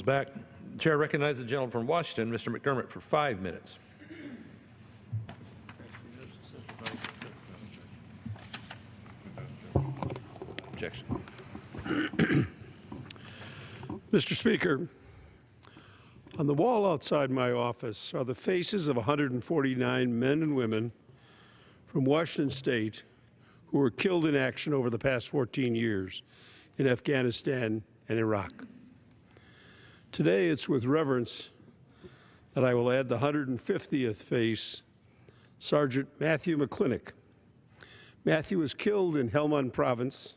Yields back. The chair recognizes the gentleman from Washington, Mr. McDermott, for 5 minutes. Objection. Mr. Speaker, on the wall outside my office are the faces of 149 men and women from Washington State who were killed in action over the past 14 years in Afghanistan and Iraq. Today, it's with reverence that I will add the 150th face, Sergeant Matthew McClintock. Matthew was killed in Helmand Province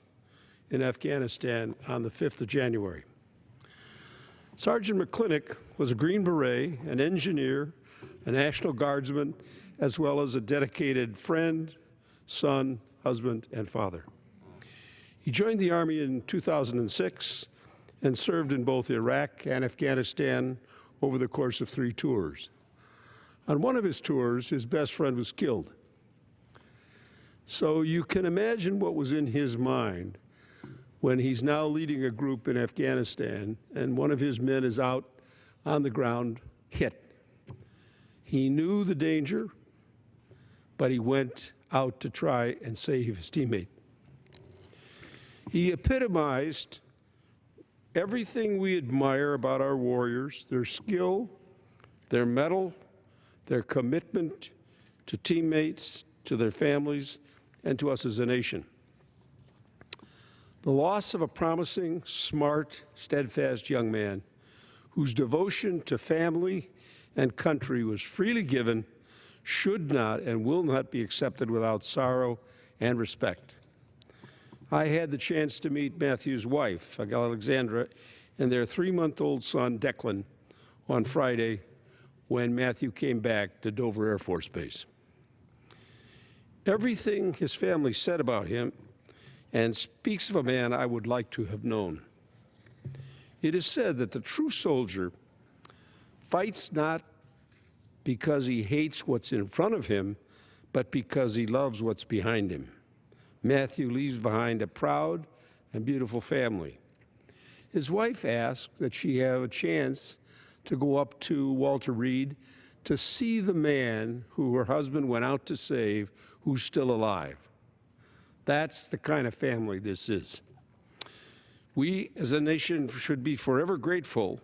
in Afghanistan on the 5th of January. Sergeant McClintock was a Green Beret, an engineer, a National Guardsman, as well as a dedicated friend, son, husband, and father. He joined the Army in 2006 and served in both Iraq and Afghanistan over the course of 3 tours. On one of his tours, his best friend was killed. So you can imagine what was in his mind when he's now leading a group in Afghanistan and one of his men is out on the ground hit. He knew the danger, but he went out to try and save his teammate. He epitomized everything we admire about our warriors: their skill, their mettle, their commitment to teammates, to their families, and to us as a nation. The loss of a promising, smart, steadfast young man whose devotion to family and country was freely given should not and will not be accepted without sorrow and respect. I had the chance to meet Matthew's wife, Alexandra, and their 3-month-old son, Declan, on Friday when Matthew came back to Dover Air Force Base. Everything his family said about him and speaks of a man I would like to have known. It is said that the true soldier fights not because he hates what's in front of him, but because he loves what's behind him. Matthew leaves behind a proud and beautiful family. His wife asked that she have a chance to go up to Walter Reed to see the man who her husband went out to save, who's still alive. That's the kind of family this is. We as a nation should be forever grateful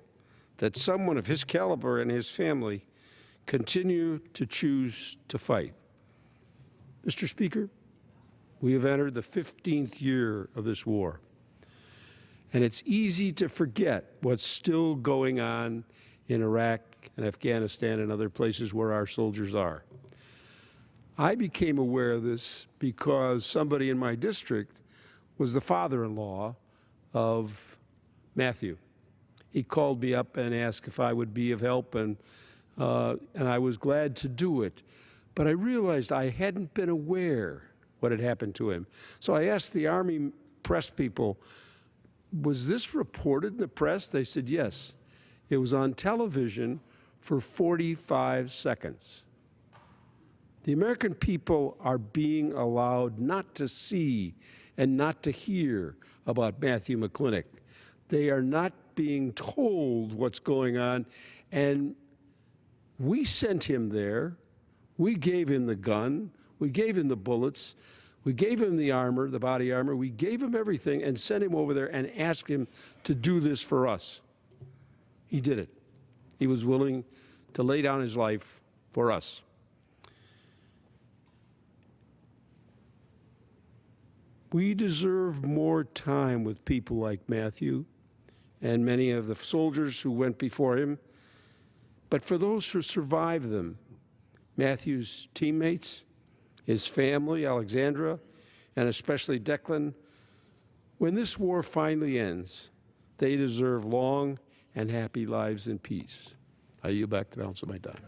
that someone of his caliber and his family continue to choose to fight. Mr. Speaker, we have entered the 15th year of this war, and it's easy to forget what's still going on in Iraq and Afghanistan and other places where our soldiers are. I became aware of this because somebody in my district was the father-in-law of Matthew. He called me up and asked if I would be of help, and I was glad to do it. But I realized I hadn't been aware what had happened to him. So I asked the Army press people, was this reported in the press? They said yes. It was on television for 45 seconds. The American people are being allowed not to see and not to hear about Matthew McClintock. They are not being told what's going on, and we sent him there. We gave him the gun. We gave him the bullets. We gave him the armor, the body armor. We gave him everything and sent him over there and asked him to do this for us. He did it. He was willing to lay down his life for us. We deserve more time with people like Matthew and many of the soldiers who went before him. But for those who survived them, Matthew's teammates, his family, Alexandra, and especially Declan, when this war finally ends, they deserve long and happy lives in peace. I yield back the balance of my time.